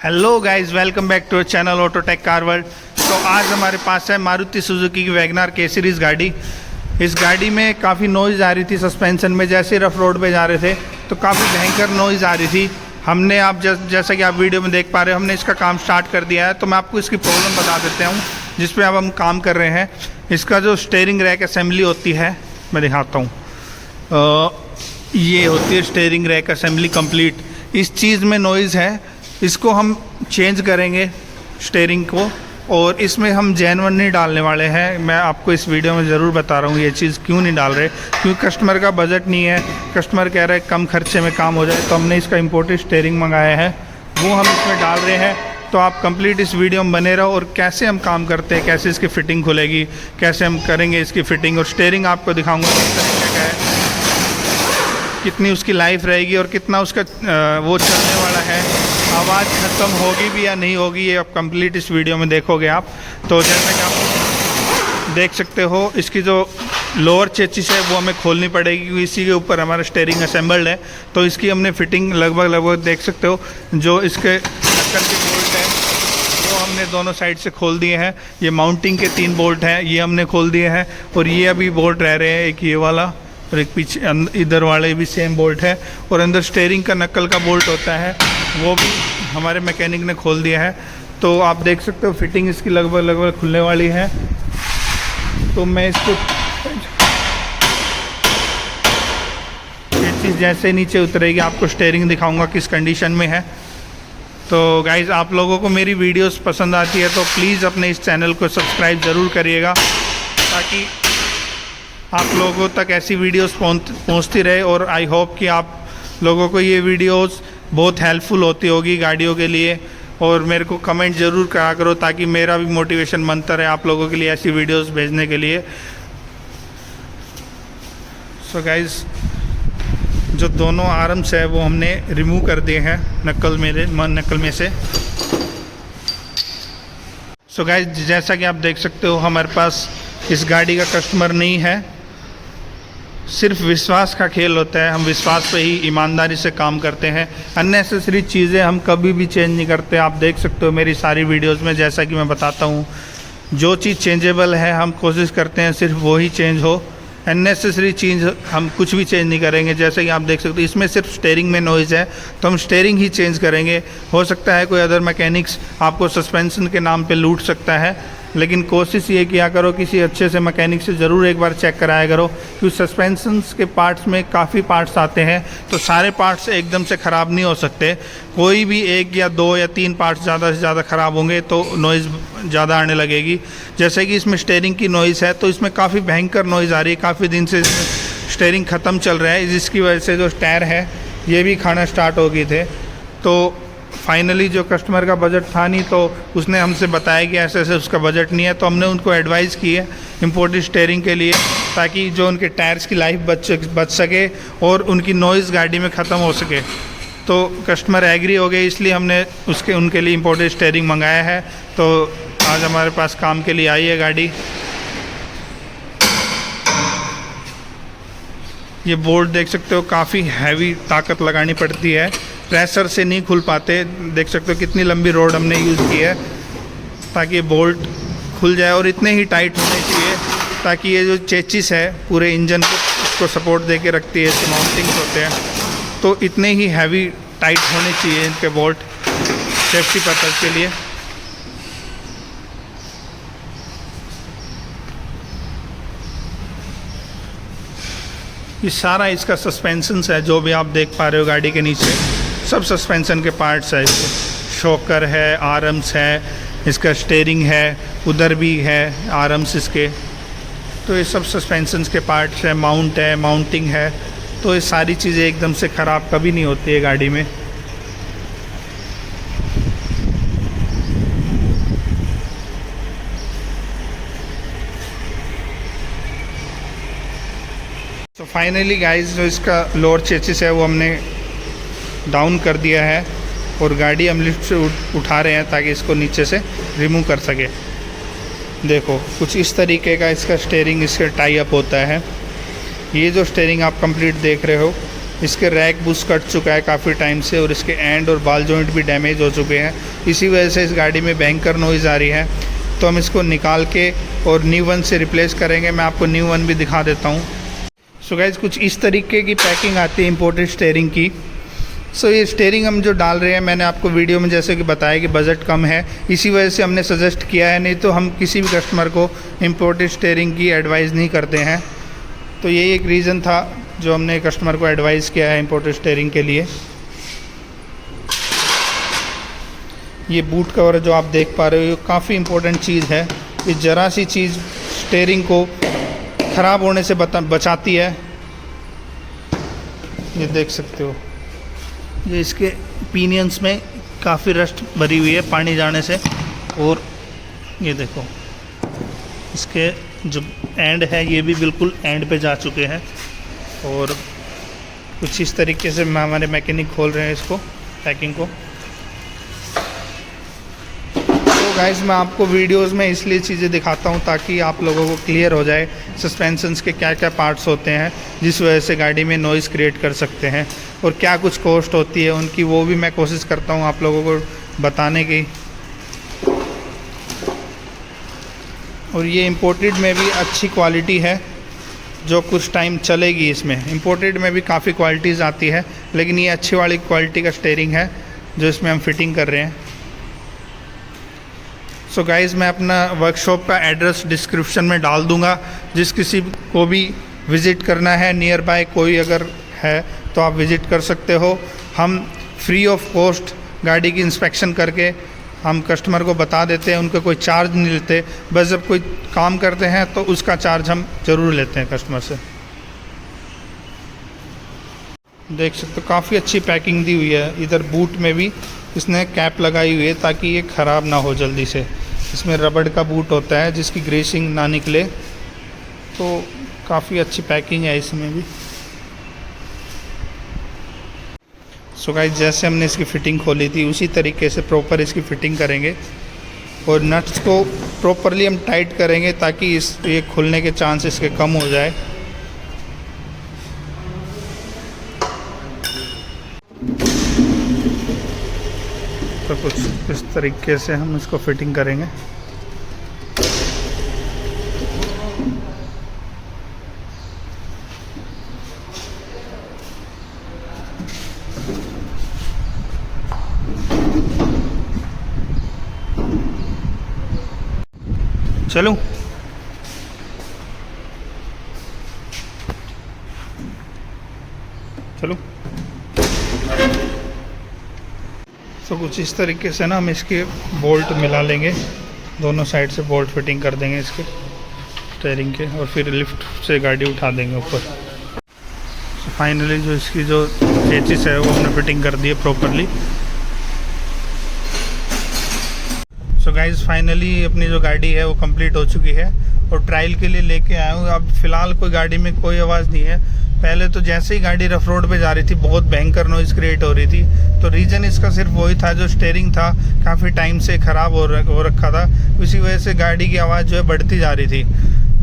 Hello guys, welcome back to channel Autotech Car World. तो आज हमारे पास है मारुति सुजुकी की वैगनार के सीरीज़ गाड़ी। इस गाड़ी में काफ़ी नॉइज़ आ रही थी सस्पेंशन में। जैसे रफ रोड पे जा रहे थे तो काफ़ी भयंकर नॉइज़ आ रही थी। हमने आप जैसा कि आप वीडियो में देख पा रहे हो, हमने इसका काम स्टार्ट कर दिया है। तो मैं आपको इसकी प्रॉब्लम बता देता हूँ जिस पे अब हम काम कर रहे हैं। इसका जो स्टीयरिंग रैक असेंबली होती है, मैं दिखाता हूँ। ये होती है स्टीयरिंग रैक असेंबली कंप्लीट। इस चीज़ में नॉइज़ है, इसको हम चेंज करेंगे स्टीयरिंग को, और इसमें हम जेन्युइन नहीं डालने वाले हैं। मैं आपको इस वीडियो में ज़रूर बता रहा हूँ ये चीज़ क्यों नहीं डाल रहे, क्योंकि कस्टमर का बजट नहीं है। कस्टमर कह रहा है कम खर्चे में काम हो जाए, तो हमने इसका इम्पोर्टेड स्टीयरिंग मंगाया है, वो हम इसमें डाल रहे हैं। तो आप कंप्लीट इस वीडियो में बने रहो, और कैसे हम काम करते हैं, कैसे इसकी फ़िटिंग खुलेगी, कैसे हम करेंगे इसकी फ़िटिंग, और स्टीयरिंग आपको दिखाऊँगा किस तरीके का है, कितनी उसकी लाइफ रहेगी और कितना उसका वो चलने वाला है, आवाज़ ख़त्म होगी भी या नहीं होगी, ये आप कंप्लीट इस वीडियो में देखोगे आप। तो जैसे कि आप देख सकते हो, इसकी जो लोअर चेचिस है वो हमें खोलनी पड़ेगी, क्योंकि इसी के ऊपर हमारा स्टीयरिंग असेंबल्ड है। तो इसकी हमने फिटिंग लगभग देख सकते हो। जो इसके ढक्कन के बोल्ट हैं वो हमने दोनों साइड से खोल दिए हैं। ये माउंटिंग के 3 बोल्ट हैं, ये हमने खोल दिए हैं, और ये अभी बोल्ट रह रहे हैं, एक ये वाला और एक पीछे इधर वाले भी सेम बोल्ट है। और अंदर स्टीयरिंग का नक्कल का बोल्ट होता है, वो भी हमारे मैकेनिक ने खोल दिया है। तो आप देख सकते हो फिटिंग इसकी लगभग खुलने वाली है। तो मैं इसको ये चीज़ जैसे नीचे उतरेगी आपको स्टीयरिंग दिखाऊंगा किस कंडीशन में है। तो गाइज़, आप लोगों को मेरी वीडियोस पसंद आती है तो प्लीज़ अपने इस चैनल को सब्सक्राइब ज़रूर करिएगा, ताकि आप लोगों तक ऐसी वीडियोस पहुंचती रहे। और आई होप कि आप लोगों को ये वीडियोस बहुत हेल्पफुल होती होगी गाड़ियों के लिए। और मेरे को कमेंट ज़रूर करा करो, ताकि मेरा भी मोटिवेशन बनता रहे आप लोगों के लिए ऐसी वीडियोस भेजने के लिए। सो गाइज़, जो दोनों आर्म्स है वो हमने रिमूव कर दिए हैं नक्कल में से। सो गाइज़, जैसा कि आप देख सकते हो, हमारे पास इस गाड़ी का कस्टमर नहीं है। सिर्फ विश्वास का खेल होता है, हम विश्वास पे ही ईमानदारी से काम करते हैं। अननेसेसरी चीज़ें हम कभी भी चेंज नहीं करते। आप देख सकते हो मेरी सारी वीडियोस में, जैसा कि मैं बताता हूँ, जो चीज़ चेंजेबल है हम कोशिश करते हैं सिर्फ वो ही चेंज हो। अननेसेसरी चीज़ हम कुछ भी चेंज नहीं करेंगे। जैसे कि आप देख सकते हो, इसमें सिर्फ स्टीयरिंग में नॉइज़ है, तो हम स्टीयरिंग ही चेंज करेंगे। हो सकता है कोई अदर मैकेनिक्स आपको सस्पेंशन के नाम पे लूट सकता है, लेकिन कोशिश ये किया करो किसी अच्छे से मैकेनिक से ज़रूर एक बार चेक कराया करो, क्योंकि सस्पेंशंस के पार्ट्स में काफ़ी पार्ट्स आते हैं, तो सारे पार्ट्स एकदम से ख़राब नहीं हो सकते। कोई भी 1 या 2 या 3 पार्ट्स ज़्यादा से ज़्यादा ख़राब होंगे तो नॉइज़ ज़्यादा आने लगेगी। जैसे कि इसमें स्टीयरिंग की नॉइज़ है, तो इसमें काफ़ी भयंकर नॉइज़ आ रही है। काफ़ी दिन से स्टीयरिंग ख़त्म चल रहा है, जिसकी वजह से जो टायर है ये भी खाना स्टार्ट हो गए थे। तो फाइनली जो कस्टमर का बजट था नहीं, तो उसने हमसे बताया कि ऐसे ऐसे उसका बजट नहीं है। तो हमने उनको एडवाइस की है इम्पोर्टेड स्टीयरिंग के लिए, ताकि जो उनके टायर्स की लाइफ बच सके और उनकी नॉइज़ गाड़ी में ख़त्म हो सके। तो कस्टमर एग्री हो गए, इसलिए हमने उनके लिए इम्पोर्टेड स्टीयरिंग मंगाया है। तो आज हमारे पास काम के लिए आई है गाड़ी। ये बोल्ट देख सकते हो, काफ़ी हैवी ताकत लगानी पड़ती है, प्रेशर से नहीं खुल पाते। देख सकते हो कितनी लंबी रोड हमने यूज़ की है ताकि ये बोल्ट खुल जाए, और इतने ही टाइट होने चाहिए ताकि ये जो चेचिस है पूरे इंजन को उसको सपोर्ट दे के रखती है। इसके माउंटिंग्स होते हैं, तो इतने ही हैवी टाइट होने चाहिए इनके बोल्ट सेफ्टी पर्पज़ के लिए। ये सारा इसका सस्पेंशन है, जो भी आप देख पा रहे हो गाड़ी के नीचे, सब सस्पेंशन के पार्ट्स है। शॉकर है, आर्म्स है, इसका स्टीयरिंग है, उधर भी है आर्म्स इसके। तो ये सब सस्पेंशन के पार्ट्स है, माउंट है, माउंटिंग है। तो ये सारी चीज़ें एकदम से ख़राब कभी नहीं होती है गाड़ी में। तो फाइनली गाइस, जो इसका लोअर चेसिस है वो हमने डाउन कर दिया है, और गाड़ी हम लिफ्ट से उठा रहे हैं ताकि इसको नीचे से रिमूव कर सके। देखो कुछ इस तरीके का इसका स्टीयरिंग इसका टाई अप होता है। ये जो स्टीयरिंग आप कंप्लीट देख रहे हो, इसके रैक बुश कट चुका है काफ़ी टाइम से, और इसके एंड और बाल जॉइंट भी डैमेज हो चुके हैं। इसी वजह से इस गाड़ी में बैंकर नॉइज़ आ रही है। तो हम इसको निकाल के और न्यू वन से रिप्लेस करेंगे। मैं आपको न्यू वन भी दिखा देता हूँ। सो गाइज़, कुछ इस तरीके की पैकिंग आती है इम्पोर्टेड स्टीयरिंग की। सो ये स्टीयरिंग हम जो डाल रहे हैं, मैंने आपको वीडियो में जैसे कि बताया कि बजट कम है, इसी वजह से हमने सजेस्ट किया है, नहीं तो हम किसी भी कस्टमर को इम्पोर्टेड स्टीयरिंग की एडवाइस नहीं करते हैं। तो यही एक रीज़न था जो हमने कस्टमर को एडवाइस किया है इम्पोर्टेड स्टीयरिंग के लिए। ये बूट कवर जो आप देख पा रहे हो, ये काफ़ी इम्पोर्टेंट चीज़ है। ये ज़रा सी चीज़ स्टीयरिंग को ख़राब होने से बचाती है। ये देख सकते हो, ये इसके पिनियंस में काफ़ी रस्ट भरी हुई है पानी जाने से। और ये देखो, इसके जो एंड है ये भी बिल्कुल एंड पे जा चुके हैं। और कुछ इस तरीके से हमारे मैकेनिक खोल रहे हैं इसको, पैकिंग को। तो गाइस, मैं आपको वीडियोस में इसलिए चीज़ें दिखाता हूँ ताकि आप लोगों को क्लियर हो जाए सस्पेंशंस के क्या क्या पार्ट्स होते हैं जिस वजह से गाड़ी में नॉइज़ क्रिएट कर सकते हैं, और क्या कुछ कॉस्ट होती है उनकी, वो भी मैं कोशिश करता हूँ आप लोगों को बताने की। और ये इम्पोर्टेड में भी अच्छी क्वालिटी है जो कुछ टाइम चलेगी। इसमें इम्पोर्टेड में भी काफ़ी क्वालिटीज़ आती है, लेकिन ये अच्छी वाली क्वालिटी का स्टीयरिंग है जो इसमें हम फिटिंग कर रहे हैं। सो गाइज़, मैं अपना वर्कशॉप का एड्रेस डिस्क्रिप्शन में डाल दूँगा। जिस किसी को भी विज़िट करना है, नियर बाय कोई अगर है तो आप विज़िट कर सकते हो। हम फ्री ऑफ कॉस्ट गाड़ी की इंस्पेक्शन करके हम कस्टमर को बता देते हैं, उनको कोई चार्ज नहीं लेते। बस जब कोई काम करते हैं तो उसका चार्ज हम ज़रूर लेते हैं कस्टमर से। देख सकते हो, काफ़ी अच्छी पैकिंग दी हुई है। इधर बूट में भी इसने कैप लगाई हुई है ताकि ये ख़राब ना हो जल्दी से। इसमें रबड़ का बूट होता है जिसकी ग्रेसिंग ना निकले। तो काफ़ी अच्छी पैकिंग है इसमें भी। सो गाइस, जैसे हमने इसकी फ़िटिंग खोली थी उसी तरीके से प्रॉपर इसकी फ़िटिंग करेंगे, और नट्स को प्रॉपरली हम टाइट करेंगे ताकि ये खुलने के चांस इसके कम हो जाए। तो कुछ इस तरीके से हम इसको फिटिंग करेंगे। चलो, चलो। तो कुछ इस तरीके से ना हम इसके बोल्ट मिला लेंगे, दोनों साइड से बोल्ट फिटिंग कर देंगे इसके स्टीयरिंग के, और फिर लिफ्ट से गाड़ी उठा देंगे ऊपर। तो फाइनली जो इसकी जो चेसिस है वो हमने फिटिंग कर दी है प्रॉपरली। सो गाइज़, फाइनली अपनी जो गाड़ी है वो कंप्लीट हो चुकी है, और ट्रायल के लिए लेके आया हूँ। अब फ़िलहाल कोई गाड़ी में कोई आवाज़ नहीं है। पहले तो जैसे ही गाड़ी रफ रोड पे जा रही थी बहुत भयंकर नॉइज़ क्रिएट हो रही थी। तो रीज़न इसका सिर्फ वही था, जो स्टीयरिंग था काफ़ी टाइम से ख़राब हो रखा था, इसी वजह से गाड़ी की आवाज़ जो है बढ़ती जा रही थी।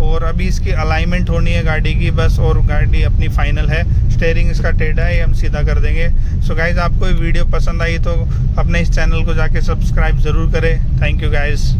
और अभी इसकी अलाइनमेंट होनी है गाड़ी की बस, और गाड़ी अपनी फाइनल है। स्टीयरिंग इसका टेढ़ा है, ये हम सीधा कर देंगे। सो गाइज़, आपको ये वीडियो पसंद आई तो अपने इस चैनल को जाके सब्सक्राइब ज़रूर करें। Thank you guys.